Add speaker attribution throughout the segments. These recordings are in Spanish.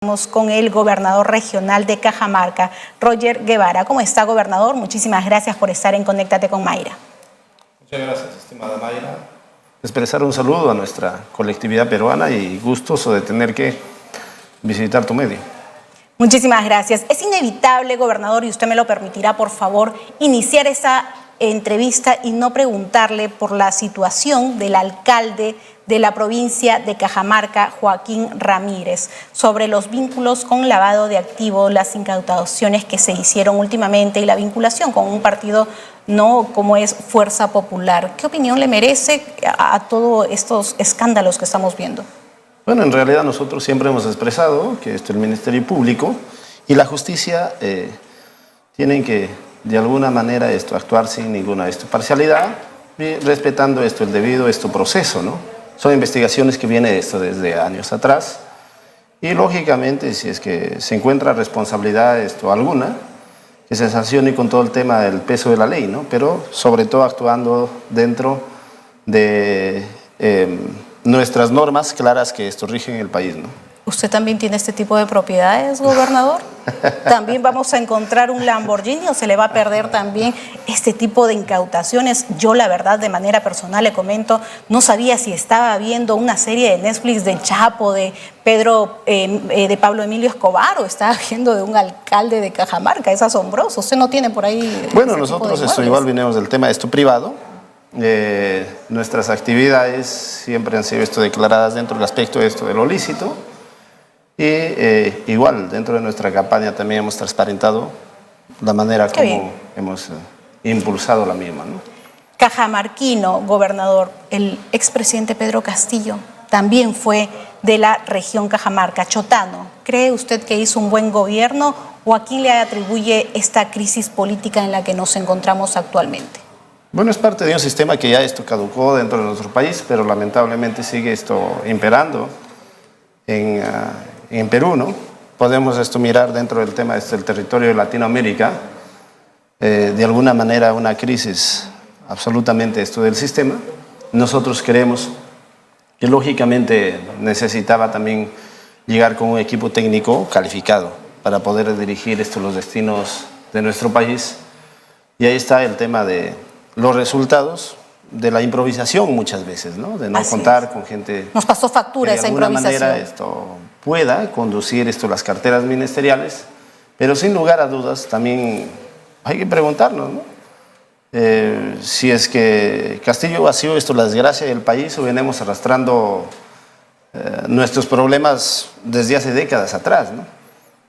Speaker 1: Estamos con el gobernador regional de Cajamarca, Roger Guevara. ¿Cómo está, gobernador? Muchísimas gracias por estar en Conéctate con Mayra.
Speaker 2: Muchas gracias, estimada Mayra. Expresar un saludo a nuestra colectividad peruana y gustoso de tener que visitar tu medio.
Speaker 1: Muchísimas gracias. Es inevitable, gobernador, y usted me lo permitirá, por favor, iniciar esa entrevista y no preguntarle por la situación del alcalde de la provincia de Cajamarca, Joaquín Ramírez, sobre los vínculos con lavado de activos, las incautaciones que se hicieron últimamente y la vinculación con un partido no como es Fuerza Popular. ¿Qué opinión le merece a todos estos escándalos que estamos viendo?
Speaker 2: Bueno, en realidad nosotros siempre hemos expresado que el Ministerio Público y la justicia tienen que de alguna manera actuar sin ninguna parcialidad y respetando el debido proceso, ¿no? Son investigaciones que vienen desde años atrás y lógicamente si es que se encuentra responsabilidad alguna, que se sancione con todo el tema del peso de la ley, ¿no? Pero sobre todo actuando dentro de nuestras normas claras que rigen el país, ¿no?
Speaker 1: ¿Usted también tiene este tipo de propiedades, gobernador? ¿También vamos a encontrar un Lamborghini o se le va a perder también este tipo de incautaciones? Yo, la verdad, de manera personal le comento, no sabía si estaba viendo una serie de Netflix del Chapo, de de Pablo Emilio Escobar, o estaba viendo de un alcalde de Cajamarca. Es asombroso. ¿Usted no tiene por ahí?
Speaker 2: Bueno, nosotros igual vinimos del tema privado. Nuestras actividades siempre han sido declaradas dentro del aspecto de lo lícito. Y igual, dentro de nuestra campaña también hemos transparentado la manera como hemos impulsado la misma, ¿no?
Speaker 1: Cajamarquino, gobernador, el expresidente Pedro Castillo también fue de la región Cajamarca, chotano. ¿Cree usted que hizo un buen gobierno o a quién le atribuye esta crisis política en la que nos encontramos actualmente?
Speaker 2: Bueno, es parte de un sistema que ya caducó dentro de nuestro país, pero lamentablemente sigue imperando en Perú, ¿no? Podemos mirar dentro del tema del territorio de Latinoamérica, de alguna manera una crisis absolutamente del sistema. Nosotros creemos que lógicamente necesitaba también llegar con un equipo técnico calificado para poder dirigir los destinos de nuestro país. Y ahí está el tema de los resultados de la improvisación muchas veces, ¿no? De no contar con gente.
Speaker 1: Nos pasó factura esa improvisación.
Speaker 2: De alguna manera pueda conducir las carteras ministeriales, pero sin lugar a dudas también hay que preguntarnos, ¿no? Si es que Castillo ha sido la desgracia del país o venimos arrastrando nuestros problemas desde hace décadas atrás, ¿no?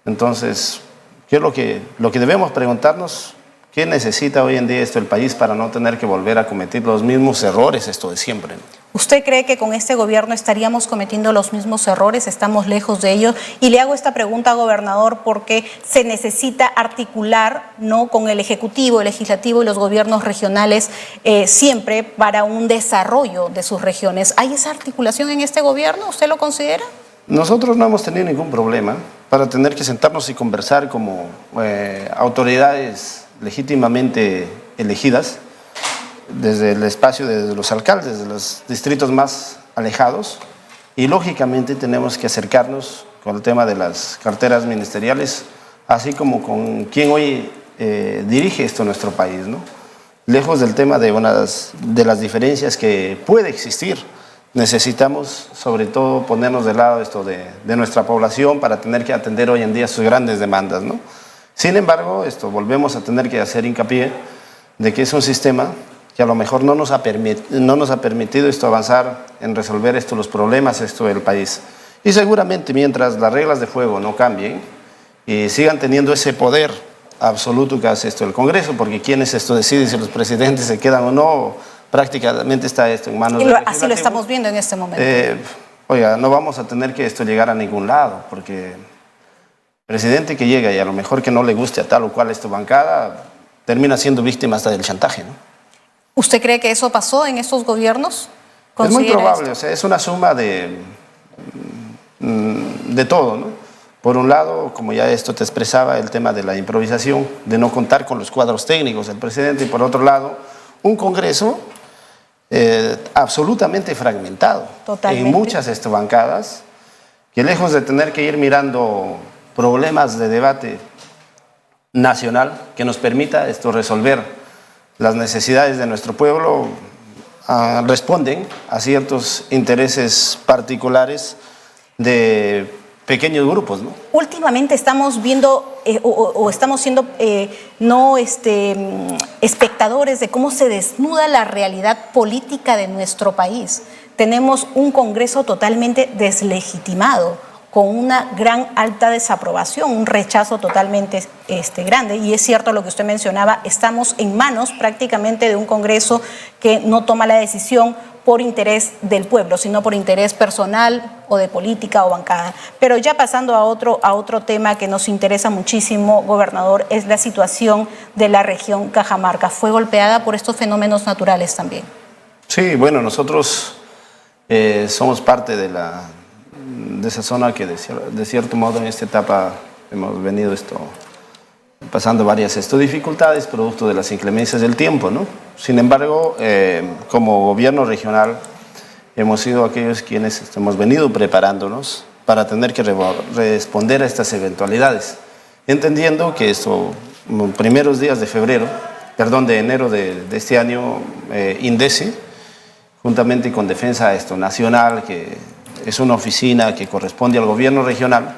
Speaker 2: Entonces, ¿qué es lo que debemos preguntarnos? ¿Qué necesita hoy en día el país para no tener que volver a cometer los mismos errores de siempre, ¿no?
Speaker 1: ¿Usted cree que con este gobierno estaríamos cometiendo los mismos errores? ¿Estamos lejos de ello? Y le hago esta pregunta, gobernador, porque se necesita articular, ¿no?, con el Ejecutivo, el Legislativo y los gobiernos regionales siempre para un desarrollo de sus regiones. ¿Hay esa articulación en este gobierno? ¿Usted lo considera?
Speaker 2: Nosotros no hemos tenido ningún problema para tener que sentarnos y conversar como autoridades legítimamente elegidas desde el espacio de los alcaldes de los distritos más alejados, y lógicamente tenemos que acercarnos con el tema de las carteras ministeriales, así como con quien hoy dirige nuestro país, ¿no? Lejos del tema de las diferencias que puede existir, necesitamos sobre todo ponernos del lado de nuestra población para tener que atender hoy en día sus grandes demandas, ¿no? Sin embargo, volvemos a tener que hacer hincapié de que es un sistema que a lo mejor no nos ha permitido avanzar en resolver los problemas del país. Y seguramente mientras las reglas de juego no cambien y sigan teniendo ese poder absoluto que hace el Congreso, porque quienes deciden si los presidentes se quedan o no, prácticamente está en manos del Legislativo.
Speaker 1: Así lo estamos viendo en este momento.
Speaker 2: Oiga, no vamos a tener que llegar a ningún lado, porque presidente que llega y a lo mejor que no le guste a tal o cual bancada, termina siendo víctima hasta del chantaje, ¿no?
Speaker 1: ¿Usted cree que eso pasó en estos gobiernos?
Speaker 2: Es muy probable, es una suma de todo, ¿no? Por un lado, como ya te expresaba, el tema de la improvisación, de no contar con los cuadros técnicos del presidente, y por otro lado, un Congreso absolutamente fragmentado.
Speaker 1: Totalmente.
Speaker 2: En muchas bancadas, que lejos de tener que ir mirando problemas de debate nacional que nos permita resolver las necesidades de nuestro pueblo, responden a ciertos intereses particulares de pequeños grupos, ¿no?
Speaker 1: Últimamente estamos viendo o estamos siendo no espectadores de cómo se desnuda la realidad política de nuestro país. Tenemos un Congreso totalmente deslegitimado, con una gran alta desaprobación, un rechazo totalmente grande. Y es cierto lo que usted mencionaba, estamos en manos prácticamente de un Congreso que no toma la decisión por interés del pueblo, sino por interés personal o de política o bancada. Pero ya pasando a otro tema que nos interesa muchísimo, gobernador, es la situación de la región Cajamarca. Fue golpeada por estos fenómenos naturales también.
Speaker 2: Sí, bueno, nosotros somos parte de esa zona que de cierto modo en esta etapa hemos venido pasando varias dificultades producto de las inclemencias del tiempo, ¿no? Sin embargo, como gobierno regional hemos sido aquellos quienes hemos venido preparándonos para tener que responder a estas eventualidades, entendiendo que primeros días de enero de este año, INDECI, juntamente con Defensa Nacional, que es una oficina que corresponde al gobierno regional,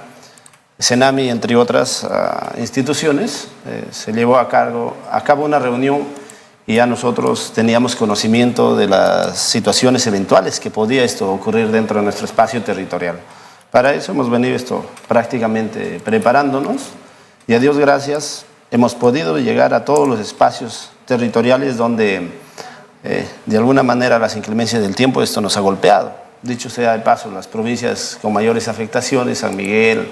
Speaker 2: Senami, entre otras instituciones, se llevó a cabo una reunión y ya nosotros teníamos conocimiento de las situaciones eventuales que podía ocurrir dentro de nuestro espacio territorial. Para eso hemos venido prácticamente preparándonos y a Dios gracias hemos podido llegar a todos los espacios territoriales donde de alguna manera las inclemencias del tiempo nos ha golpeado. Dicho sea de paso, las provincias con mayores afectaciones, San Miguel,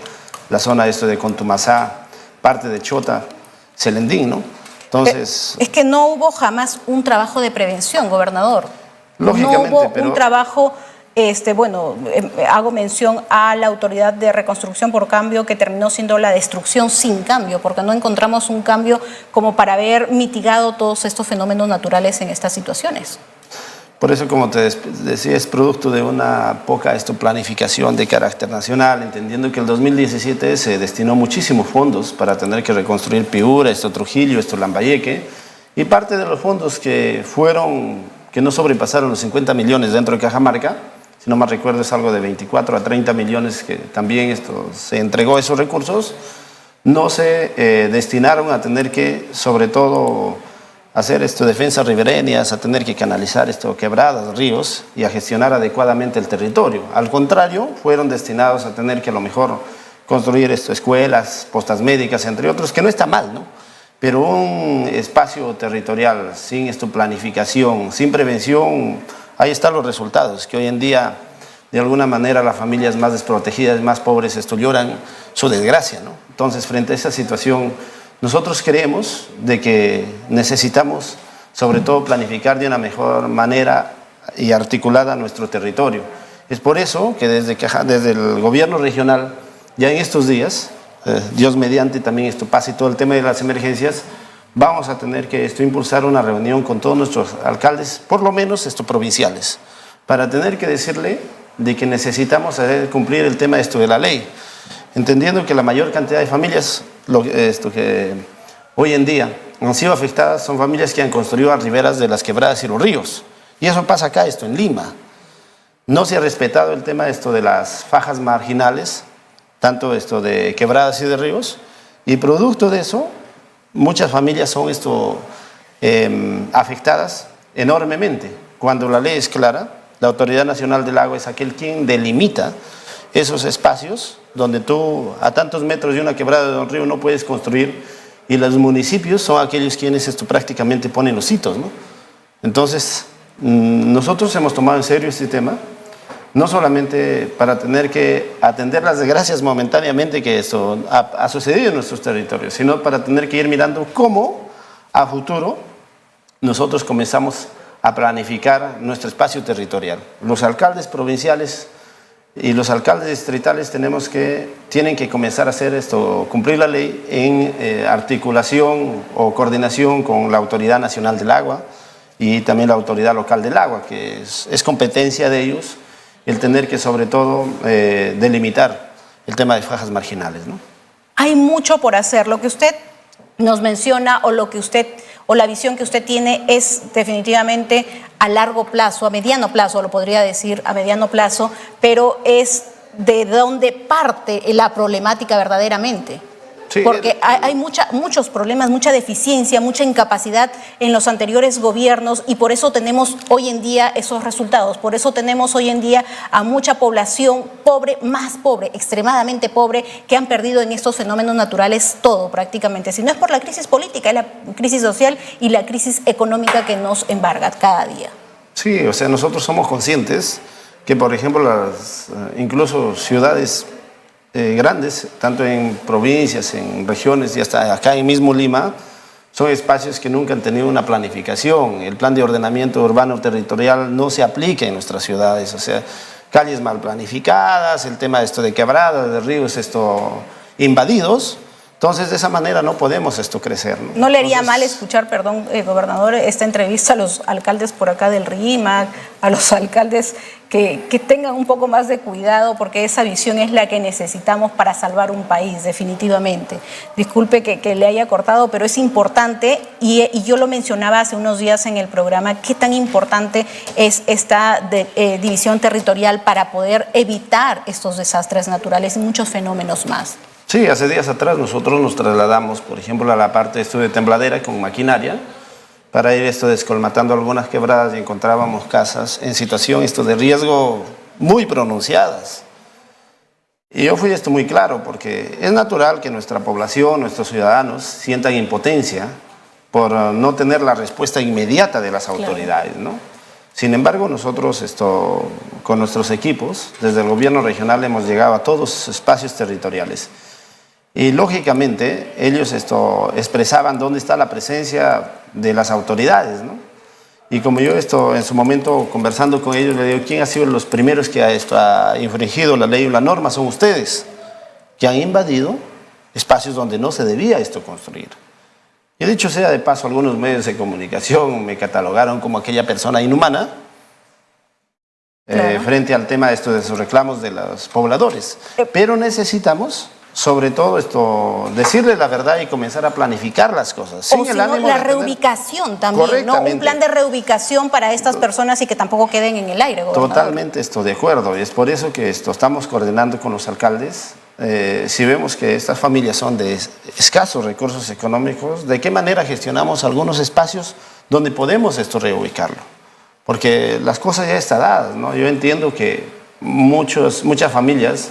Speaker 2: la zona de Contumasá, parte de Chota, Celendín, ¿no? Entonces...
Speaker 1: Es que no hubo jamás un trabajo de prevención, gobernador.
Speaker 2: Lógicamente,
Speaker 1: no hubo
Speaker 2: pero...
Speaker 1: un trabajo, hago mención a la Autoridad de Reconstrucción por Cambio, que terminó siendo la destrucción sin cambio, porque no encontramos un cambio como para haber mitigado todos estos fenómenos naturales en estas situaciones.
Speaker 2: Por eso, como te decía, es producto de una poca planificación de carácter nacional, entendiendo que el 2017 se destinó muchísimos fondos para tener que reconstruir Piura, Trujillo, Lambayeque, y parte de los fondos que no sobrepasaron los 50 millones dentro de Cajamarca, si no me recuerdo es algo de 24 a 30 millones que también se entregó esos recursos, no se destinaron a tener que, sobre todo, hacer defensas ribereñas, a tener que canalizar quebradas, ríos y a gestionar adecuadamente el territorio. Al contrario, fueron destinados a tener que a lo mejor construir escuelas, postas médicas, entre otros, que no está mal, ¿no? Pero un espacio territorial sin planificación, sin prevención, ahí están los resultados, que hoy en día, de alguna manera, las familias más desprotegidas, más pobres, lloran su desgracia, ¿no? Entonces, frente a esa situación, nosotros creemos de que necesitamos, sobre todo, planificar de una mejor manera y articulada nuestro territorio. Es por eso que desde el gobierno regional, ya en estos días, Dios mediante también pase todo el tema de las emergencias, vamos a tener que impulsar una reunión con todos nuestros alcaldes, por lo menos provinciales, para tener que decirle de que necesitamos cumplir el tema de la ley, entendiendo que la mayor cantidad de familias que hoy en día han sido afectadas son familias que han construido a riberas de las quebradas y los ríos. Y eso pasa acá, en Lima. No se ha respetado el tema de las fajas marginales, tanto de quebradas y de ríos, y producto de eso, muchas familias son afectadas enormemente. Cuando la ley es clara, la Autoridad Nacional del Agua es aquel quien delimita esos espacios donde tú a tantos metros de una quebrada de un río no puedes construir, y los municipios son aquellos quienes prácticamente ponen los hitos, ¿no? Entonces, nosotros hemos tomado en serio este tema, no solamente para tener que atender las desgracias momentáneamente que ha sucedido en nuestros territorios, sino para tener que ir mirando cómo a futuro nosotros comenzamos a planificar nuestro espacio territorial. Los alcaldes provinciales y los alcaldes distritales tienen que comenzar a hacer cumplir la ley en articulación o coordinación con la Autoridad Nacional del Agua y también la Autoridad Local del Agua, que es competencia de ellos, el tener que sobre todo delimitar el tema de fajas marginales, ¿no?
Speaker 1: Hay mucho por hacer. Lo que usted nos menciona o la visión que usted tiene es definitivamente a largo plazo, a mediano plazo, lo podría decir a mediano plazo, pero es de dónde parte la problemática verdaderamente.
Speaker 2: Sí,
Speaker 1: porque hay muchos problemas, mucha deficiencia, mucha incapacidad en los anteriores gobiernos y por eso tenemos hoy en día esos resultados. Por eso tenemos hoy en día a mucha población pobre, más pobre, extremadamente pobre, que han perdido en estos fenómenos naturales todo prácticamente. Si no es por la crisis política, es la crisis social y la crisis económica que nos embarga cada día.
Speaker 2: Sí, o sea, nosotros somos conscientes que, por ejemplo, las incluso ciudades grandes, tanto en provincias, en regiones y hasta acá en mismo Lima, son espacios que nunca han tenido una planificación. El plan de ordenamiento urbano territorial no se aplica en nuestras ciudades, o sea, calles mal planificadas, el tema de esto de quebradas, de ríos invadidos. Entonces, de esa manera no podemos crecer, ¿no?
Speaker 1: ¿No le haría mal escuchar, perdón, gobernador, esta entrevista a los alcaldes por acá del RIMAC, a los alcaldes que tengan un poco más de cuidado, porque esa visión es la que necesitamos para salvar un país, definitivamente? Disculpe que le haya cortado, pero es importante, y yo lo mencionaba hace unos días en el programa, qué tan importante es esta división territorial para poder evitar estos desastres naturales y muchos fenómenos más.
Speaker 2: Sí, hace días atrás nosotros nos trasladamos, por ejemplo, a la parte de tembladera con maquinaria para ir descolmatando algunas quebradas y encontrábamos casas en situación de riesgo muy pronunciadas. Y yo fui muy claro, porque es natural que nuestra población, nuestros ciudadanos sientan impotencia por no tener la respuesta inmediata de las autoridades, ¿no? Sin embargo, nosotros con nuestros equipos, desde el gobierno regional hemos llegado a todos los espacios territoriales. Y lógicamente ellos expresaban dónde está la presencia de las autoridades, ¿no? Y como yo en su momento conversando con ellos, le digo, ¿quién ha sido los primeros que ha infringido la ley o la norma? Son ustedes, que han invadido espacios donde no se debía construir. Y dicho sea de paso, algunos medios de comunicación me catalogaron como aquella persona inhumana, claro, frente al tema de sus reclamos de los pobladores. Pero necesitamos, sobre todo, decirle la verdad y comenzar a planificar las cosas.
Speaker 1: O si no, la reubicación también, ¿no? Un plan de reubicación para estas personas y que tampoco queden en el aire, gobernador.
Speaker 2: Totalmente de acuerdo, y es por eso que estamos coordinando con los alcaldes. Si vemos que estas familias son de escasos recursos económicos, ¿de qué manera gestionamos algunos espacios donde podemos reubicarlo? Porque las cosas ya están dadas, ¿no? Yo entiendo que muchas familias,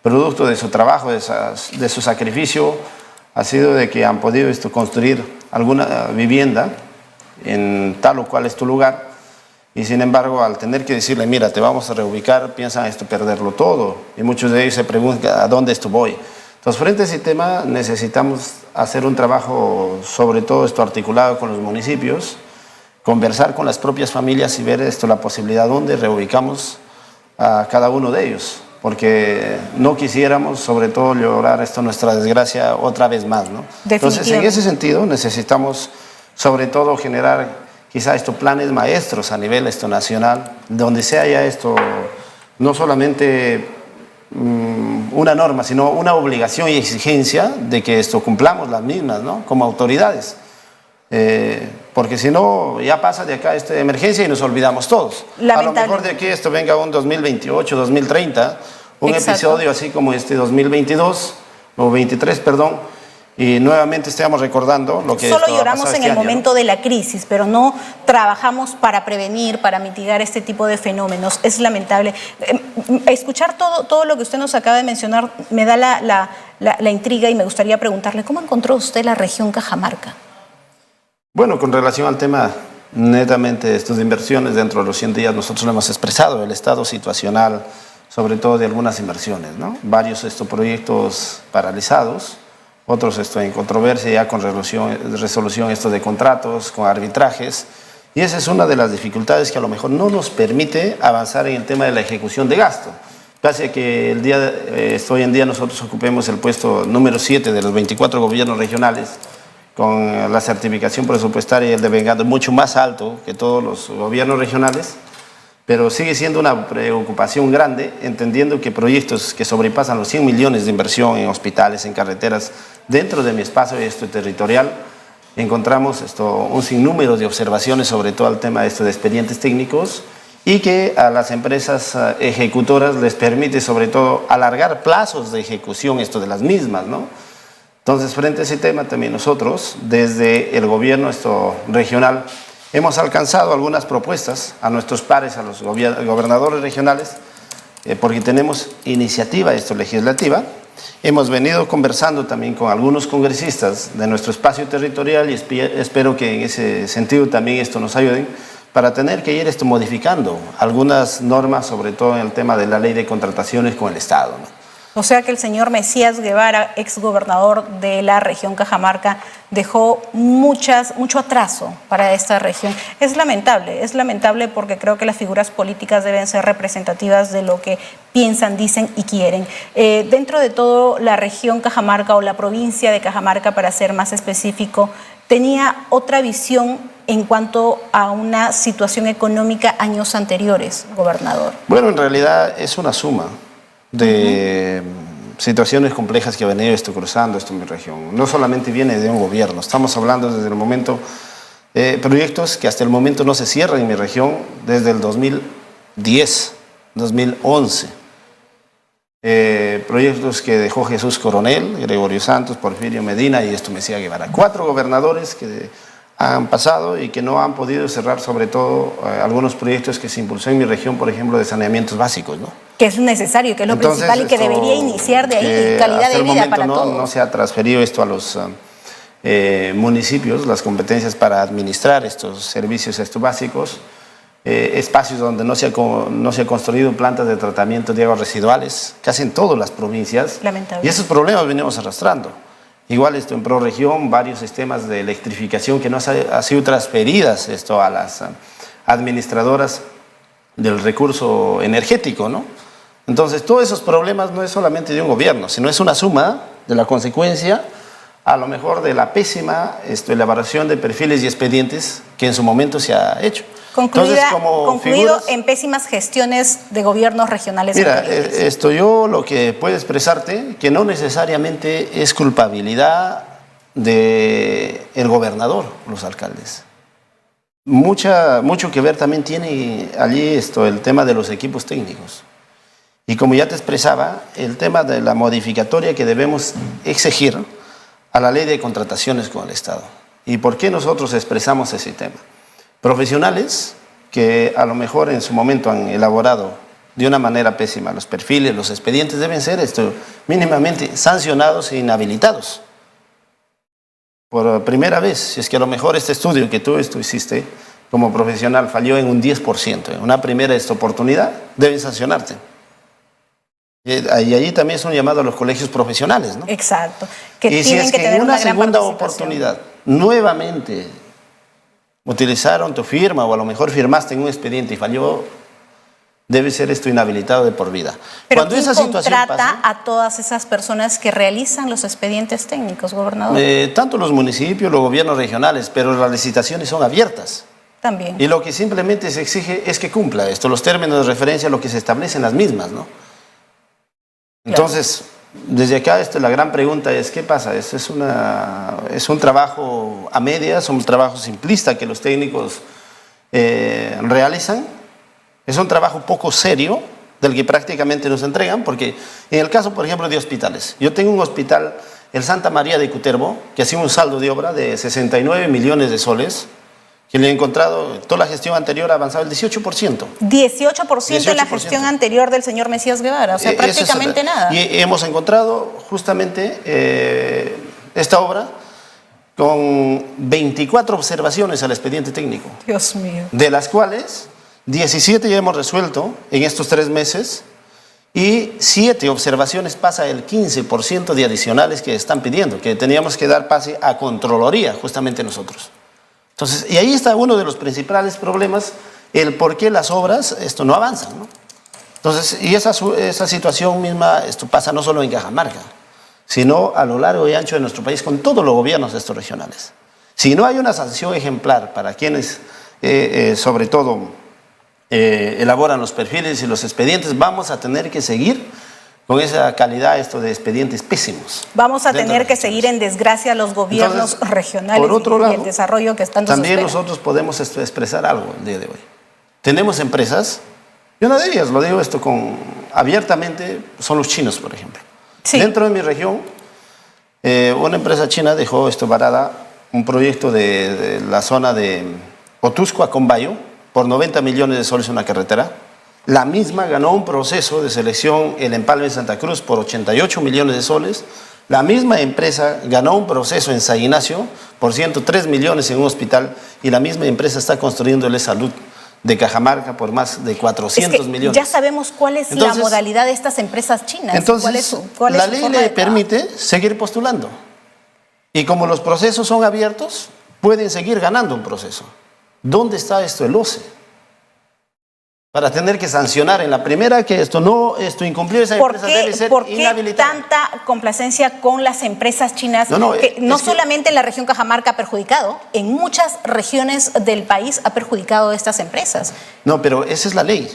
Speaker 2: producto de su trabajo, de su sacrificio, ha sido de que han podido construir alguna vivienda en tal o cual es tu lugar, y sin embargo, al tener que decirle, mira, te vamos a reubicar, piensan perderlo todo, y muchos de ellos se preguntan, ¿a dónde voy? Entonces, frente a ese tema, necesitamos hacer un trabajo, sobre todo articulado con los municipios, conversar con las propias familias y ver la posibilidad dónde reubicamos a cada uno de ellos, porque no quisiéramos, sobre todo, llorar nuestra desgracia otra vez más, ¿no? Entonces, en ese sentido, necesitamos, sobre todo, generar quizá planes maestros a nivel nacional, donde sea ya no solamente una norma, sino una obligación y exigencia de que cumplamos las mismas, ¿no? Como autoridades. Porque si no, ya pasa de acá esta emergencia y nos olvidamos todos. A lo mejor de aquí venga un 2028, 2030, un Exacto. episodio así como 2022, o 23, perdón, y nuevamente estamos recordando lo que
Speaker 1: solo lloramos en el momento,
Speaker 2: ¿no?,
Speaker 1: de la crisis, pero no trabajamos para prevenir, para mitigar este tipo de fenómenos. Es lamentable. Escuchar todo lo que usted nos acaba de mencionar me da la intriga, y me gustaría preguntarle, ¿cómo encontró usted la región Cajamarca?
Speaker 2: Bueno, con relación al tema netamente de inversiones, dentro de los 100 días nosotros lo hemos expresado, el estado situacional, sobre todo de algunas inversiones, ¿no? Varios proyectos paralizados, otros en controversia ya con resolución de contratos, con arbitrajes, y esa es una de las dificultades que a lo mejor no nos permite avanzar en el tema de la ejecución de gasto. Casi que hoy en día nosotros ocupemos el puesto número 7 de los 24 gobiernos regionales, con la certificación presupuestaria y el devengado mucho más alto que todos los gobiernos regionales. pero sigue siendo una preocupación grande, entendiendo que proyectos que sobrepasan los 100 millones de inversión en hospitales, en carreteras, dentro de mi espacio territorial, encontramos un sinnúmero de observaciones sobre todo el tema de expedientes técnicos y que a las empresas ejecutoras les permite sobre todo alargar plazos de ejecución de las mismas, ¿no? Entonces, frente a ese tema también nosotros, desde el gobierno regional, hemos alcanzado algunas propuestas a nuestros pares, a los gobernadores regionales, porque tenemos iniciativa legislativa. Hemos venido conversando también con algunos congresistas de nuestro espacio territorial y espero que en ese sentido también nos ayuden para tener que ir modificando algunas normas, sobre todo en el tema de la ley de contrataciones con el Estado, ¿no?
Speaker 1: O sea que el señor Mesías Guevara, exgobernador de la región Cajamarca, dejó mucho atraso para esta región. Es lamentable porque creo que las figuras políticas deben ser representativas de lo que piensan, dicen y quieren. Dentro de todo, la región Cajamarca o la provincia de Cajamarca, para ser más específico, tenía otra visión en cuanto a una situación económica años anteriores, gobernador.
Speaker 2: Bueno, en realidad es una suma de situaciones complejas que ha venido cruzando en mi región. No solamente viene de un gobierno, estamos hablando desde el momento, proyectos que hasta el momento no se cierran en mi región desde el 2010, 2011. Proyectos que dejó Jesús Coronel, Gregorio Santos, Porfirio Medina y Mesías Guevara. 4 gobernadores que han pasado y que no han podido cerrar, sobre todo algunos proyectos que se impulsó en mi región, por ejemplo, de saneamientos básicos, ¿no?
Speaker 1: Que es necesario, que es lo principal y que debería iniciar de ahí calidad de vida para todos.
Speaker 2: No se ha transferido a los municipios, las competencias para administrar estos servicios básicos, espacios donde no se ha construido plantas de tratamiento de aguas residuales, casi en todas las provincias.
Speaker 1: Lamentable.
Speaker 2: Y esos problemas venimos arrastrando. Igual en ProRegión, varios sistemas de electrificación que no han sido transferidas a las administradoras del recurso energético, ¿no? Entonces, todos esos problemas no es solamente de un gobierno, sino es una suma de la consecuencia, a lo mejor, de la pésima elaboración de perfiles y expedientes que en su momento se ha hecho.
Speaker 1: Concluido en pésimas gestiones de gobiernos regionales.
Speaker 2: Mira, yo lo que puedo expresarte, que no necesariamente es culpabilidad del gobernador, los alcaldes. Mucho que ver también tiene allí el tema de los equipos técnicos. Y como ya te expresaba, el tema de la modificatoria que debemos exigir a la ley de contrataciones con el Estado. ¿Y por qué nosotros expresamos ese tema? Profesionales que a lo mejor en su momento han elaborado de una manera pésima los perfiles, los expedientes, deben ser mínimamente sancionados e inhabilitados. Por primera vez, si es que a lo mejor este estudio que tú hiciste como profesional falló en un 10%, en una primera oportunidad, deben sancionarte. Y allí también es un llamado a los colegios profesionales, ¿no?
Speaker 1: Exacto.
Speaker 2: Y si es que en una segunda oportunidad nuevamente utilizaron tu firma o a lo mejor firmaste en un expediente y falló, debe ser inhabilitado de por vida.
Speaker 1: Pero cuando esa situación contrata a todas esas personas que realizan los expedientes técnicos, gobernador?
Speaker 2: Tanto los municipios, los gobiernos regionales, pero las licitaciones son abiertas.
Speaker 1: También.
Speaker 2: Y lo que simplemente se exige es que cumpla los términos de referencia a lo que se establecen las mismas, ¿no? Entonces, desde acá la gran pregunta es, ¿qué pasa? Es un trabajo a medias, un trabajo simplista que los técnicos realizan. Es un trabajo poco serio del que prácticamente nos entregan, porque en el caso, por ejemplo, de hospitales. Yo tengo un hospital, el Santa María de Cutervo, que ha sido un saldo de obra de 69 millones de soles, que le he encontrado, toda la gestión anterior ha avanzado el 18%.
Speaker 1: 18% en la gestión anterior del señor Mesías Guevara, o sea, prácticamente nada.
Speaker 2: Y hemos encontrado justamente esta obra con 24 observaciones al expediente técnico.
Speaker 1: Dios mío.
Speaker 2: De las cuales 17 ya hemos resuelto en estos 3 meses y 7 observaciones pasa el 15% de adicionales que están pidiendo, que teníamos que dar pase a Contraloría, justamente nosotros. Entonces, y ahí está uno de los principales problemas, el por qué las obras no avanzan, ¿no? Entonces, y esa situación misma pasa no solo en Cajamarca, sino a lo largo y ancho de nuestro país con todos los gobiernos de estos regionales. Si no hay una sanción ejemplar para quienes, sobre todo, elaboran los perfiles y los expedientes, vamos a tener que seguir con esa calidad de expedientes pésimos.
Speaker 1: Vamos a tener que seguir en desgracia los gobiernos regionales
Speaker 2: por otro lado,
Speaker 1: y el desarrollo que están
Speaker 2: también nosotros podemos expresar algo el día de hoy. Tenemos empresas, y una de ellas, lo digo esto abiertamente, son los chinos, por ejemplo. Sí. Dentro de mi región, una empresa china dejó varada un proyecto de la zona de Otusco a Combayo por 90 millones de soles en una carretera. La misma ganó un proceso de selección El Empalme en Santa Cruz por 88 millones de soles. La misma empresa ganó un proceso en San Ignacio por 103 millones en un hospital, y la misma empresa está construyendo el Salud de Cajamarca por más de 400 millones.
Speaker 1: Ya sabemos cuál es la modalidad de estas empresas chinas.
Speaker 2: Entonces, la ley le permite seguir postulando. Y como los procesos son abiertos, pueden seguir ganando un proceso. ¿Dónde está el OCE? Para tener que sancionar en la primera que incumplió, esa empresa debe ser inhabilitada.
Speaker 1: ¿Por qué tanta complacencia con las empresas chinas? No solamente en la región Cajamarca ha perjudicado, en muchas regiones del país ha perjudicado a estas empresas.
Speaker 2: No, pero esa es la ley.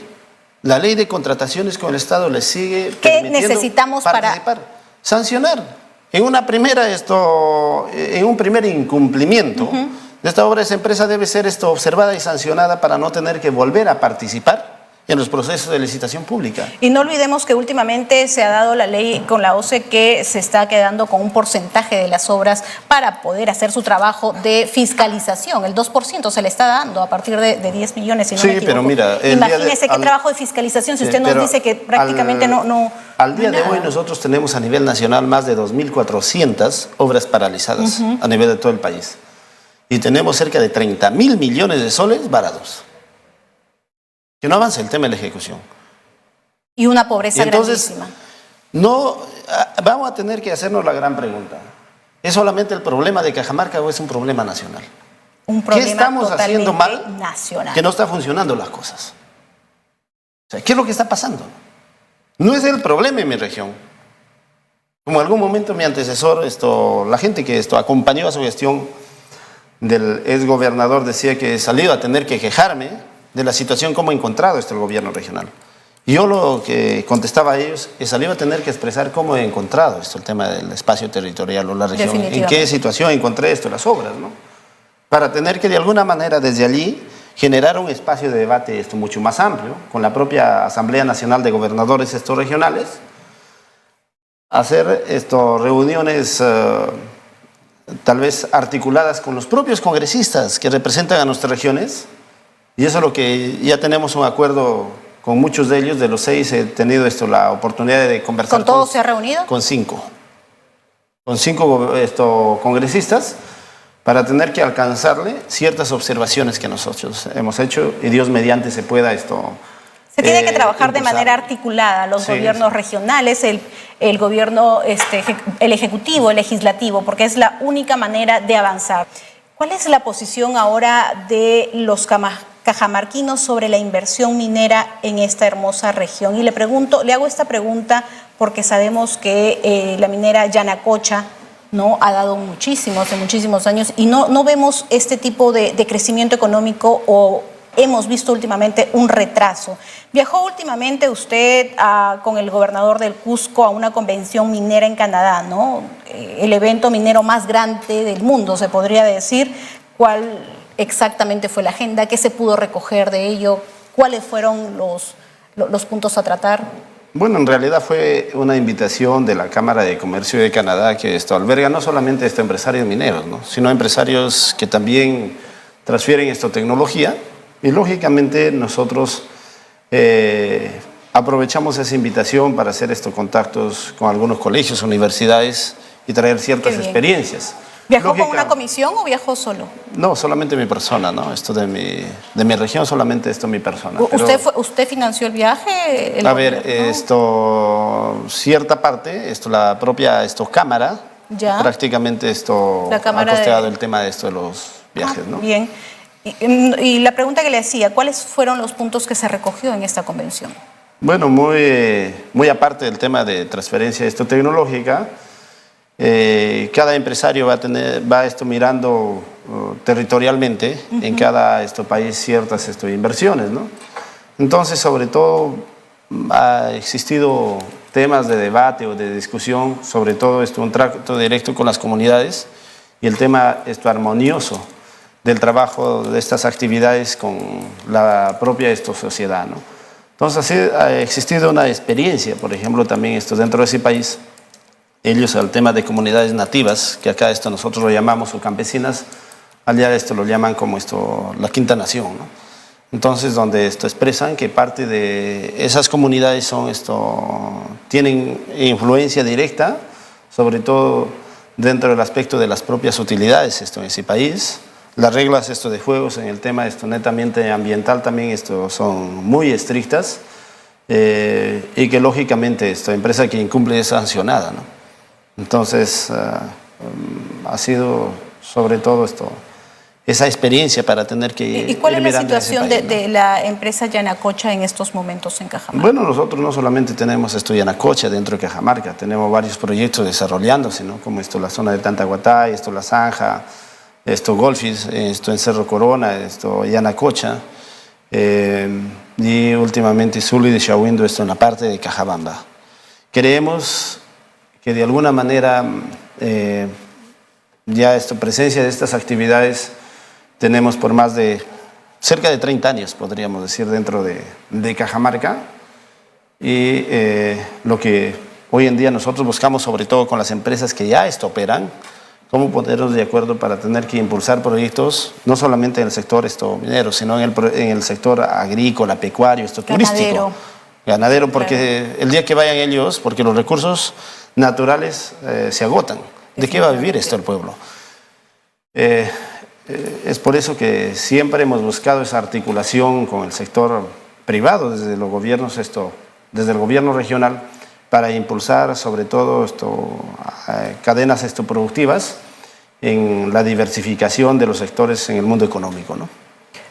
Speaker 2: La ley de contrataciones con el Estado le sigue permitiendo
Speaker 1: necesitamos
Speaker 2: participar. Sancionar. En un primer incumplimiento de esta obra, esa empresa debe ser observada y sancionada para no tener que volver a participar en los procesos de licitación pública.
Speaker 1: Y no olvidemos que últimamente se ha dado la ley con la OCE que se está quedando con un porcentaje de las obras para poder hacer su trabajo de fiscalización. El 2% se le está dando a partir de 10 millones, si no me equivoco.
Speaker 2: Pero mira,
Speaker 1: imagínese qué trabajo de fiscalización si usted nos dice que prácticamente no...
Speaker 2: Al día de hoy nosotros tenemos a nivel nacional más de 2.400 obras paralizadas a nivel de todo el país. Y tenemos cerca de 30.000 millones de soles varados. Que no avanza el tema de la ejecución.
Speaker 1: Y una pobreza grandísima.
Speaker 2: Vamos a tener que hacernos la gran pregunta. ¿Es solamente el problema de Cajamarca o es un problema nacional?
Speaker 1: Un problema
Speaker 2: ¿Qué estamos haciendo mal
Speaker 1: nacional,
Speaker 2: que no está funcionando las cosas? O sea, ¿qué es lo que está pasando? No es el problema en mi región. Como en algún momento mi antecesor, la gente que acompañó a su gestión del exgobernador decía que he salido a tener que quejarme de la situación como ha encontrado el gobierno regional. Y yo lo que contestaba a ellos, he salido a tener que expresar cómo he encontrado el tema del espacio territorial o la región, en qué situación encontré las obras, ¿no? Para tener que de alguna manera desde allí generar un espacio de debate mucho más amplio, con la propia Asamblea Nacional de Gobernadores regionales, hacer reuniones tal vez articuladas con los propios congresistas que representan a nuestras regiones, y eso es lo que ya tenemos un acuerdo con muchos de ellos. De los 6 he tenido la oportunidad de conversar.
Speaker 1: ¿Con todos se ha reunido?
Speaker 2: Con 5. Con 5 congresistas, para tener que alcanzarle ciertas observaciones que nosotros hemos hecho, y Dios mediante se pueda
Speaker 1: Se tiene que trabajar de manera articulada, los gobiernos regionales, el gobierno, el ejecutivo, el legislativo, porque es la única manera de avanzar. ¿Cuál es la posición ahora de los cajamarquinos sobre la inversión minera en esta hermosa región? Y le hago esta pregunta porque sabemos que la minera Yanacocha ha dado muchísimos años, y no vemos este tipo de crecimiento económico, o hemos visto últimamente un retraso. Viajó últimamente usted con el gobernador del Cusco a una convención minera en Canadá, ¿no? El evento minero más grande del mundo, se podría decir. ¿Cuál exactamente fue la agenda? ¿Qué se pudo recoger de ello? ¿Cuáles fueron los puntos a tratar?
Speaker 2: Bueno, en realidad fue una invitación de la Cámara de Comercio de Canadá, que alberga no solamente empresarios mineros, ¿no?, sino empresarios que también transfieren tecnología. Y lógicamente nosotros aprovechamos esa invitación para hacer estos contactos con algunos colegios, universidades, y traer ciertas experiencias.
Speaker 1: ¿Viajó con una comisión o viajó solo?
Speaker 2: No, solamente mi persona, ¿no? De mi región, solamente mi persona.
Speaker 1: ¿Usted financió el viaje?
Speaker 2: Cierta parte, la propia Cámara, prácticamente ha costeado el tema de los viajes, ¿no?
Speaker 1: Bien. Y la pregunta que le hacía, ¿cuáles fueron los puntos que se recogió en esta convención?
Speaker 2: Bueno, muy aparte del tema de transferencia tecnológica, cada empresario va mirando territorialmente en cada país ciertas inversiones, ¿no? Entonces, sobre todo, ha existido temas de debate o de discusión, sobre todo un trato directo con las comunidades y el tema armonioso del trabajo de estas actividades con la propia sociedad, ¿no? Entonces, así ha existido una experiencia, por ejemplo, también dentro de ese país, ellos al tema de comunidades nativas, que acá nosotros lo llamamos, o campesinas, allá lo llaman como la quinta nación, ¿no? Entonces, donde expresan que parte de esas comunidades tienen influencia directa, sobre todo dentro del aspecto de las propias utilidades en ese país. Las reglas de juegos en el tema netamente ambiental también son muy estrictas y que lógicamente esta empresa que incumple es sancionada, ¿no? Entonces, ha sido sobre todo esa experiencia para tener que
Speaker 1: ¿Y cuál es la situación
Speaker 2: país, ¿no?
Speaker 1: de la empresa Yanacocha en estos momentos en Cajamarca?
Speaker 2: Bueno, nosotros no solamente tenemos Yanacocha dentro de Cajamarca, tenemos varios proyectos desarrollándose, ¿no? Como la zona de Tantahuatay, La Zanja, Golfis, en Cerro Corona, Yanacocha, y últimamente Zuli de Shahuindo, en la parte de Cajabamba. Creemos que de alguna manera ya presencia de estas actividades tenemos por más de cerca de 30 años, podríamos decir, dentro de Cajamarca, y lo que hoy en día nosotros buscamos, sobre todo con las empresas que ya operan, cómo ponernos de acuerdo para tener que impulsar proyectos, no solamente en el sector minero, sino en el sector agrícola, pecuario, turístico. Ganadero, porque claro, el día que vayan ellos, porque los recursos naturales se agotan. ¿De qué va a vivir el pueblo? Es por eso que siempre hemos buscado esa articulación con el sector privado, desde los gobiernos, desde el gobierno regional, para impulsar sobre todo cadenas productivas en la diversificación de los sectores en el mundo económico, ¿no?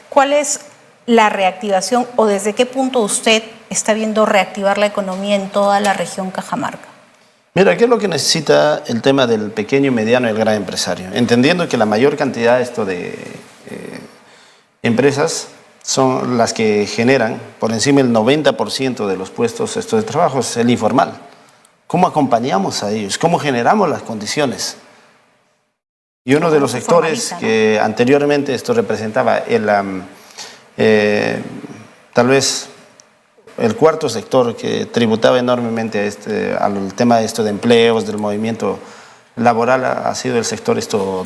Speaker 1: ¿Cuál es la reactivación o desde qué punto usted está viendo reactivar la economía en toda la región Cajamarca?
Speaker 2: Mira, ¿qué es lo que necesita el tema del pequeño, mediano y el gran empresario? Entendiendo que la mayor cantidad de empresas son las que generan por encima del 90% de los puestos de trabajo, es el informal. ¿Cómo acompañamos a ellos? ¿Cómo generamos las condiciones? Y uno de los sectores que anteriormente representaba tal vez el cuarto sector que tributaba enormemente al tema de empleos, del movimiento laboral, ha sido el sector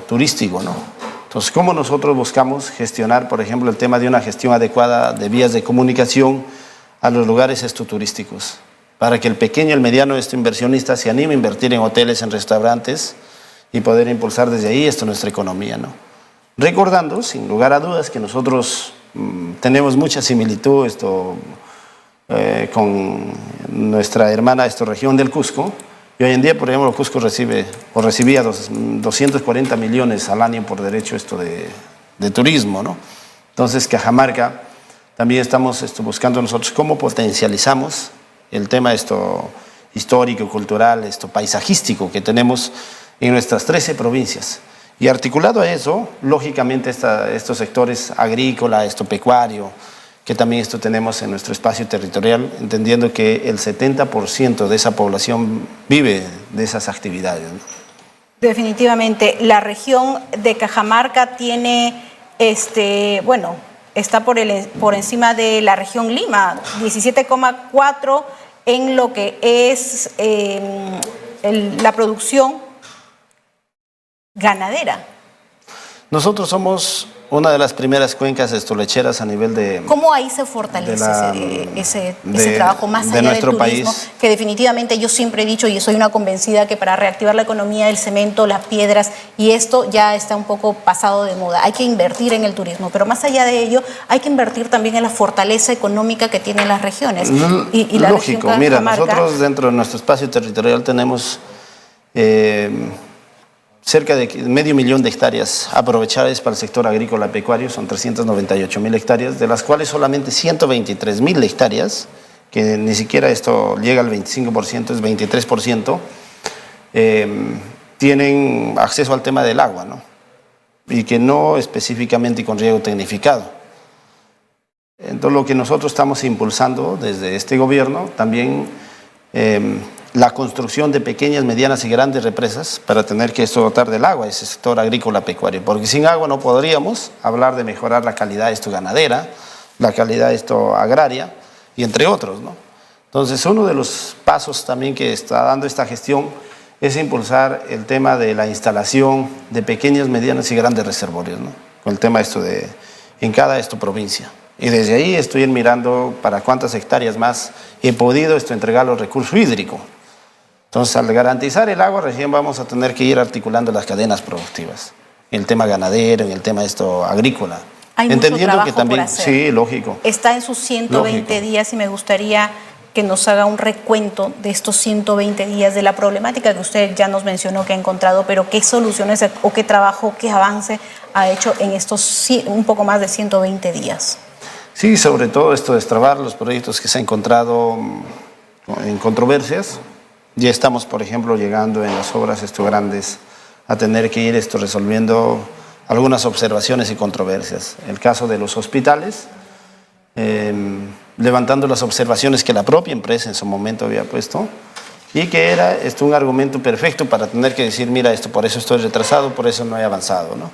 Speaker 2: turístico, ¿no? Entonces, ¿cómo nosotros buscamos gestionar, por ejemplo, el tema de una gestión adecuada de vías de comunicación a los lugares turísticos? Para que el pequeño, el mediano inversionista se anime a invertir en hoteles, en restaurantes y poder impulsar desde ahí nuestra economía, ¿no? Recordando, sin lugar a dudas, que nosotros tenemos mucha similitud con nuestra hermana región del Cusco, y hoy en día, por ejemplo, Cusco recibía 240 millones al año por derecho de turismo, ¿no? Entonces, Cajamarca, también estamos buscando nosotros cómo potencializamos el tema histórico, cultural, paisajístico que tenemos en nuestras 13 provincias. Y articulado a eso, lógicamente, estos sectores agrícola, pecuario, que también tenemos en nuestro espacio territorial, entendiendo que el 70% de esa población vive de esas actividades, ¿no?
Speaker 1: Definitivamente, la región de Cajamarca tiene, está por encima de la región Lima, 17,4 en lo que es la producción ganadera.
Speaker 2: Nosotros somos una de las primeras cuencas lecheras a nivel de...
Speaker 1: ¿Cómo ahí se fortalece ese trabajo más allá del turismo? País. Que definitivamente yo siempre he dicho y soy una convencida que para reactivar la economía, el cemento, las piedras y esto ya está un poco pasado de moda. Hay que invertir en el turismo, pero más allá de ello hay que invertir también en la fortaleza económica que tienen las regiones. Y la
Speaker 2: lógico,
Speaker 1: región
Speaker 2: mira,
Speaker 1: Cajamarca,
Speaker 2: nosotros dentro de nuestro espacio territorial tenemos... cerca de 500.000 de hectáreas aprovechadas para el sector agrícola pecuario, son 398.000 hectáreas, de las cuales solamente 123.000 hectáreas, que ni siquiera llega al 25%, es 23%, tienen acceso al tema del agua, ¿no? Y que no específicamente con riego tecnificado. Entonces, lo que nosotros estamos impulsando desde este gobierno, también la construcción de pequeñas, medianas y grandes represas para tener que esto dotar del agua a ese sector agrícola pecuario, porque sin agua no podríamos hablar de mejorar la calidad ganadera, la calidad agraria y entre otros, ¿no? Entonces, uno de los pasos también que está dando esta gestión es impulsar el tema de la instalación de pequeñas, medianas y grandes reservorios, ¿no? Con el tema en cada provincia. Y desde ahí estoy mirando para cuántas hectáreas más he podido entregar los recursos hídricos. Entonces, al garantizar el agua, recién vamos a tener que ir articulando las cadenas productivas, en el tema ganadero, en el tema agrícola.
Speaker 1: Hay mucho trabajo por hacer.
Speaker 2: Sí, lógico.
Speaker 1: Está en sus 120 días y me gustaría que nos haga un recuento de estos 120 días de la problemática que usted ya nos mencionó que ha encontrado, pero qué soluciones o qué trabajo, qué avance ha hecho en estos un poco más de 120 días.
Speaker 2: Sí, sobre todo destrabar los proyectos que se han encontrado en controversias. Ya estamos, por ejemplo, llegando en las obras grandes a tener que ir resolviendo algunas observaciones y controversias. El caso de los hospitales, levantando las observaciones que la propia empresa en su momento había puesto y que era un argumento perfecto para tener que decir, mira, por eso estoy retrasado, por eso no he avanzado, ¿no?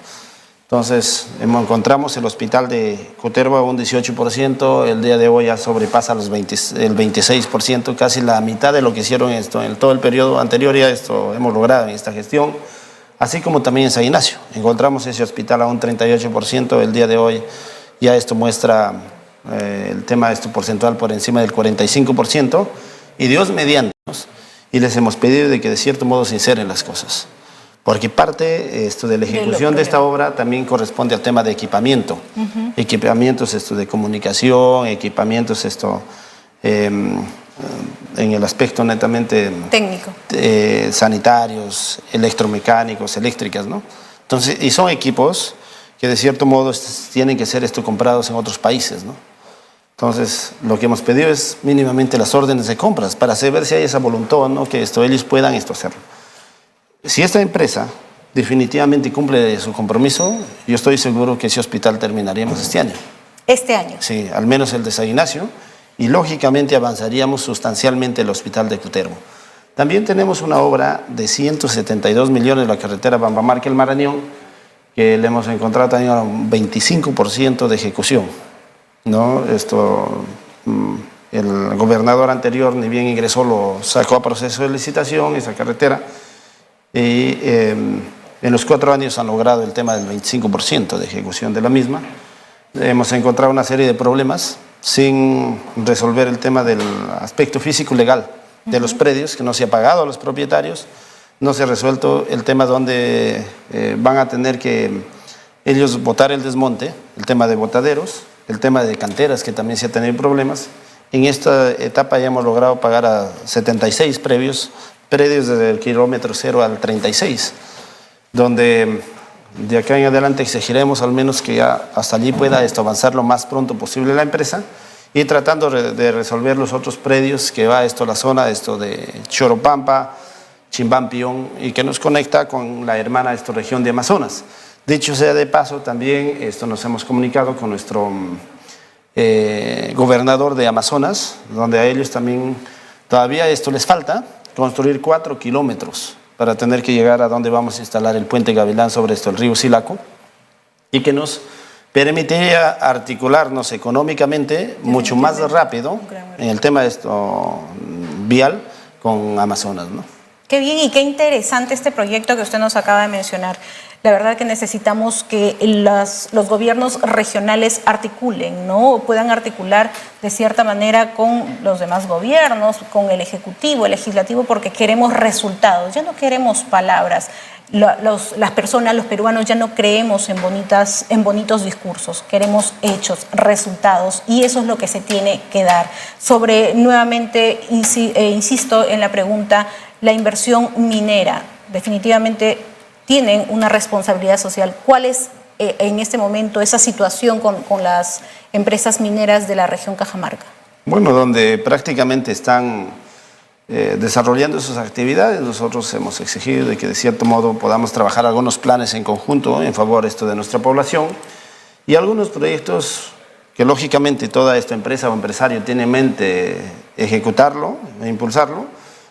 Speaker 2: Entonces, encontramos el hospital de Cutervo un 18%, el día de hoy ya sobrepasa el 26%, casi la mitad de lo que hicieron en todo el periodo anterior, ya hemos logrado en esta gestión, así como también en San Ignacio. Encontramos ese hospital a un 38%, el día de hoy ya muestra el tema porcentual por encima del 45%, y Dios mediante, y les hemos pedido de que de cierto modo sinceren las cosas. Porque parte de la ejecución de esta obra también corresponde al tema de equipamiento. Equipamientos de comunicación, equipamientos en el aspecto netamente
Speaker 1: técnico,
Speaker 2: sanitarios, electromecánicos, eléctricas, ¿no? Entonces, y son equipos que de cierto modo tienen que ser comprados en otros países, ¿no? Entonces, lo que hemos pedido es mínimamente las órdenes de compras para saber si hay esa voluntad, ¿no? Que ellos puedan hacerlo. Si esta empresa definitivamente cumple su compromiso, yo estoy seguro que ese hospital terminaríamos este año.
Speaker 1: ¿Este año?
Speaker 2: Sí, al menos el de San Ignacio, y lógicamente avanzaríamos sustancialmente el hospital de Cutervo. También tenemos una obra de 172 millones, la carretera Bambamarca-El Marañón, que le hemos encontrado también un 25% de ejecución, ¿no? El gobernador anterior, ni bien ingresó, lo sacó a proceso de licitación, esa carretera. Y en los 4 años han logrado el tema del 25% de ejecución de la misma. Hemos encontrado una serie de problemas sin resolver el tema del aspecto físico-legal de los predios, que no se ha pagado a los propietarios, no se ha resuelto el tema donde van a tener que ellos botar el desmonte, el tema de botaderos, el tema de canteras, que también se ha tenido problemas. En esta etapa ya hemos logrado pagar a 76 predios desde el kilómetro 0 al 36, donde de acá en adelante exigiremos al menos que ya hasta allí pueda avanzar lo más pronto posible la empresa, y tratando de resolver los otros predios que va la zona de Choropampa, Chimbampión, y que nos conecta con la hermana región de Amazonas. Dicho sea de paso, también nos hemos comunicado con nuestro gobernador de Amazonas, donde a ellos también todavía les falta construir 4 kilómetros para tener que llegar a donde vamos a instalar el puente Gavilán sobre el río Silaco, y que nos permitiría articularnos económicamente mucho más rápido en el tema vial con Amazonas, ¿no?
Speaker 1: Qué bien y qué interesante este proyecto que usted nos acaba de mencionar. La verdad que necesitamos que los gobiernos regionales articulen, ¿no? Puedan articular de cierta manera con los demás gobiernos, con el Ejecutivo, el Legislativo, porque queremos resultados, ya no queremos palabras. Las personas, los peruanos, ya no creemos en bonitos discursos, queremos hechos, resultados, y eso es lo que se tiene que dar. Nuevamente, insisto en la pregunta, la inversión minera, definitivamente tienen una responsabilidad social. ¿Cuál es en este momento esa situación con las empresas mineras de la región Cajamarca?
Speaker 2: Bueno, donde prácticamente están desarrollando sus actividades, nosotros hemos exigido de que de cierto modo podamos trabajar algunos planes en conjunto en favor de nuestra población, y algunos proyectos que lógicamente toda esta empresa o empresario tiene en mente ejecutarlo e impulsarlo,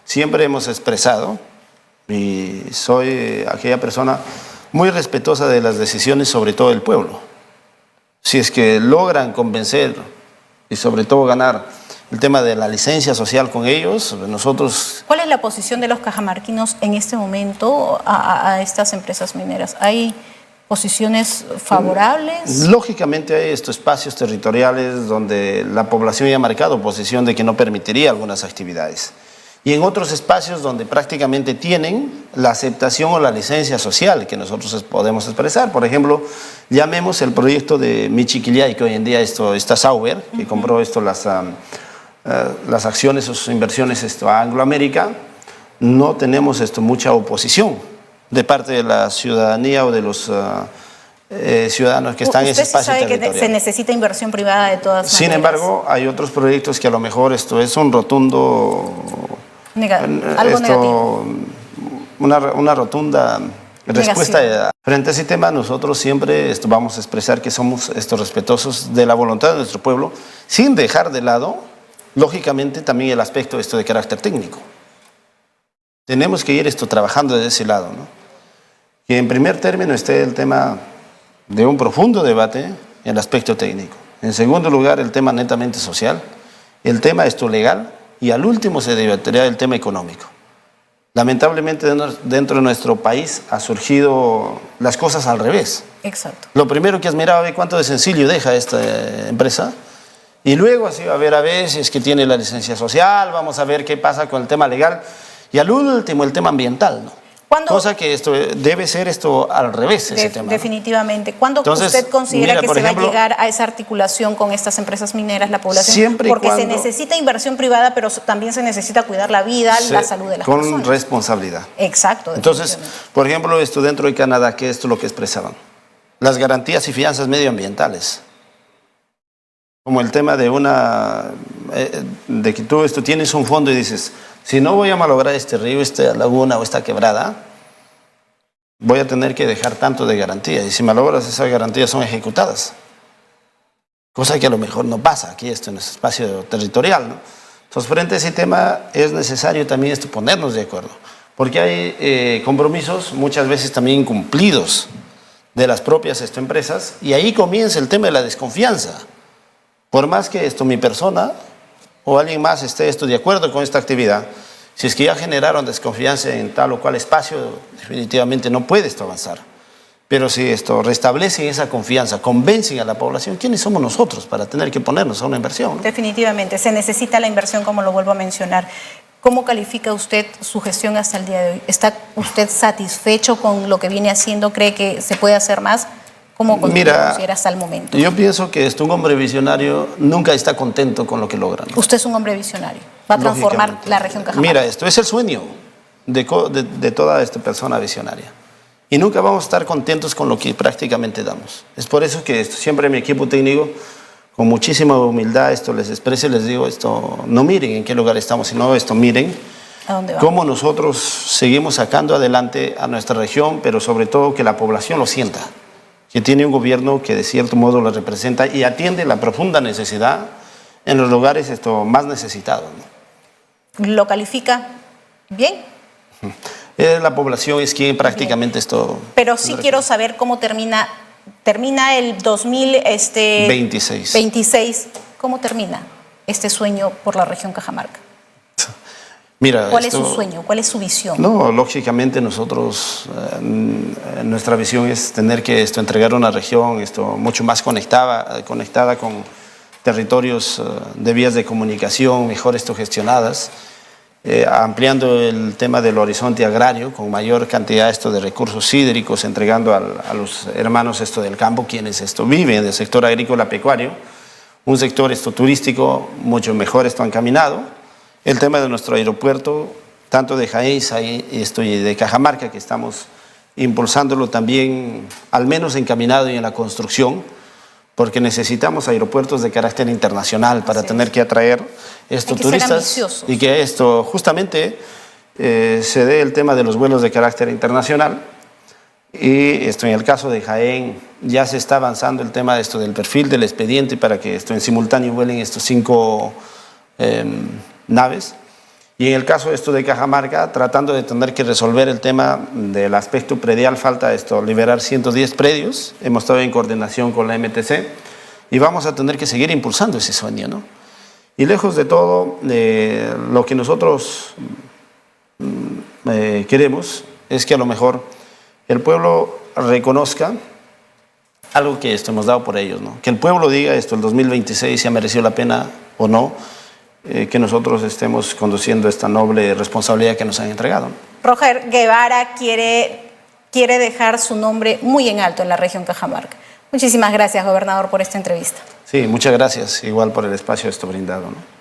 Speaker 2: siempre hemos expresado, y soy aquella persona muy respetuosa de las decisiones, sobre todo del pueblo. Si es que logran convencer y sobre todo ganar el tema de la licencia social con ellos, nosotros...
Speaker 1: ¿Cuál es la posición de los cajamarquinos en este momento a estas empresas mineras? ¿Hay posiciones favorables?
Speaker 2: Lógicamente hay estos espacios territoriales donde la población ya ha marcado posición de que no permitiría algunas actividades. Y en otros espacios donde prácticamente tienen la aceptación o la licencia social que nosotros podemos expresar. Por ejemplo, llamemos el proyecto de Michiquillay, que hoy en día está Sauber, que compró las acciones o sus inversiones a Angloamérica. No tenemos mucha oposición de parte de la ciudadanía o de los ciudadanos que están en ese espacio territorial.
Speaker 1: Usted sabe que se necesita inversión privada de todas maneras.
Speaker 2: Sin embargo, hay otros proyectos que a lo mejor esto es un rotundo...
Speaker 1: algo negativo.
Speaker 2: Una rotunda respuesta. Frente a ese tema, nosotros siempre vamos a expresar que somos respetuosos de la voluntad de nuestro pueblo, sin dejar de lado, lógicamente, también el aspecto de carácter técnico. Tenemos que ir trabajando desde ese lado, ¿no? Que en primer término esté el tema de un profundo debate en el aspecto técnico. En segundo lugar, el tema netamente social, el tema legal, y al último se debatirá el tema económico. Lamentablemente dentro de nuestro país ha surgido las cosas al revés.
Speaker 1: Exacto.
Speaker 2: Lo primero que has mirado, ve cuánto de sencillo deja esta empresa, y luego así va a ver si es que tiene la licencia social, vamos a ver qué pasa con el tema legal, y al último el tema ambiental, ¿no? Cosa que debe ser al revés, ese tema, ¿no?
Speaker 1: Definitivamente. ¿Cuándo usted considera que se va a llegar a esa articulación con estas empresas mineras, la población? Porque se necesita inversión privada, pero también se necesita cuidar la vida, la salud de las personas.
Speaker 2: Con responsabilidad.
Speaker 1: Exacto.
Speaker 2: Entonces, por ejemplo, dentro de Canadá, ¿qué es lo que expresaban? Las garantías y fianzas medioambientales. Como el tema de de que tú tienes un fondo y dices, si no voy a malograr este río, esta laguna o esta quebrada, voy a tener que dejar tanto de garantía. Y si malogras, esas garantías son ejecutadas. Cosa que a lo mejor no pasa aquí, en nuestro espacio territorial, ¿no? Entonces, frente a ese tema, es necesario también ponernos de acuerdo. Porque hay compromisos muchas veces también incumplidos de las propias empresas, y ahí comienza el tema de la desconfianza. Por más que mi persona o alguien más esté de acuerdo con esta actividad, si es que ya generaron desconfianza en tal o cual espacio, definitivamente no puede avanzar. Pero si restablecen esa confianza, convencen a la población, ¿quiénes somos nosotros para tener que ponernos a una inversión, ¿no?
Speaker 1: Definitivamente, se necesita la inversión, como lo vuelvo a mencionar. ¿Cómo califica usted su gestión hasta el día de hoy? ¿Está usted satisfecho con lo que viene haciendo? ¿Cree que se puede hacer más? ¿Cómo considera hasta el momento?
Speaker 2: Yo pienso que un hombre visionario nunca está contento con lo que logra, ¿no?
Speaker 1: Usted es un hombre visionario. Va a transformar la región Cajamarca.
Speaker 2: Mira, esto es el sueño de toda esta persona visionaria. Y nunca vamos a estar contentos con lo que prácticamente damos. Es por eso que siempre mi equipo técnico, con muchísima humildad, les expreso y les digo, no miren en qué lugar estamos, sino miren
Speaker 1: ¿a dónde vamos?
Speaker 2: Cómo nosotros seguimos sacando adelante a nuestra región, pero sobre todo que la población lo sienta, que tiene un gobierno que de cierto modo lo representa y atiende la profunda necesidad en los lugares más necesitados, ¿no?
Speaker 1: ¿Lo califica bien?
Speaker 2: La población es quien prácticamente
Speaker 1: Pero sí quiero saber cómo termina el 2026. ¿Cómo termina este sueño por la región Cajamarca?
Speaker 2: Mira,
Speaker 1: ¿cuál es su sueño? ¿Cuál es su visión?
Speaker 2: No, lógicamente nosotros, nuestra visión es tener que entregar una región mucho más conectada con territorios de vías de comunicación mejor gestionadas, ampliando el tema del horizonte agrario con mayor cantidad de recursos hídricos, entregando a los hermanos del campo, quienes viven del sector agrícola pecuario, un sector turístico mucho mejor encaminado. El tema de nuestro aeropuerto, tanto de Jaén y de Cajamarca, que estamos impulsándolo también, al menos encaminado y en la construcción, porque necesitamos aeropuertos de carácter internacional para tener que atraer turistas y que justamente se dé el tema de los vuelos de carácter internacional. Y en el caso de Jaén, ya se está avanzando el tema de esto del perfil del expediente para que esto en simultáneo vuelen estos 5 naves. Y en el caso de esto de Cajamarca, tratando de tener que resolver el tema del aspecto predial, falta liberar 110 predios. Hemos estado en coordinación con la MTC y vamos a tener que seguir impulsando ese sueño, ¿no? Y lejos de todo, lo que nosotros queremos es que a lo mejor el pueblo reconozca algo que hemos dado por ellos, ¿no? Que el pueblo diga el 2026 si ha merecido la pena o no que nosotros estemos conduciendo esta noble responsabilidad que nos han entregado, ¿no?
Speaker 1: Roger Guevara quiere dejar su nombre muy en alto en la región Cajamarca. Muchísimas gracias, gobernador, por esta entrevista.
Speaker 2: Sí, muchas gracias, igual por el espacio brindado, ¿no?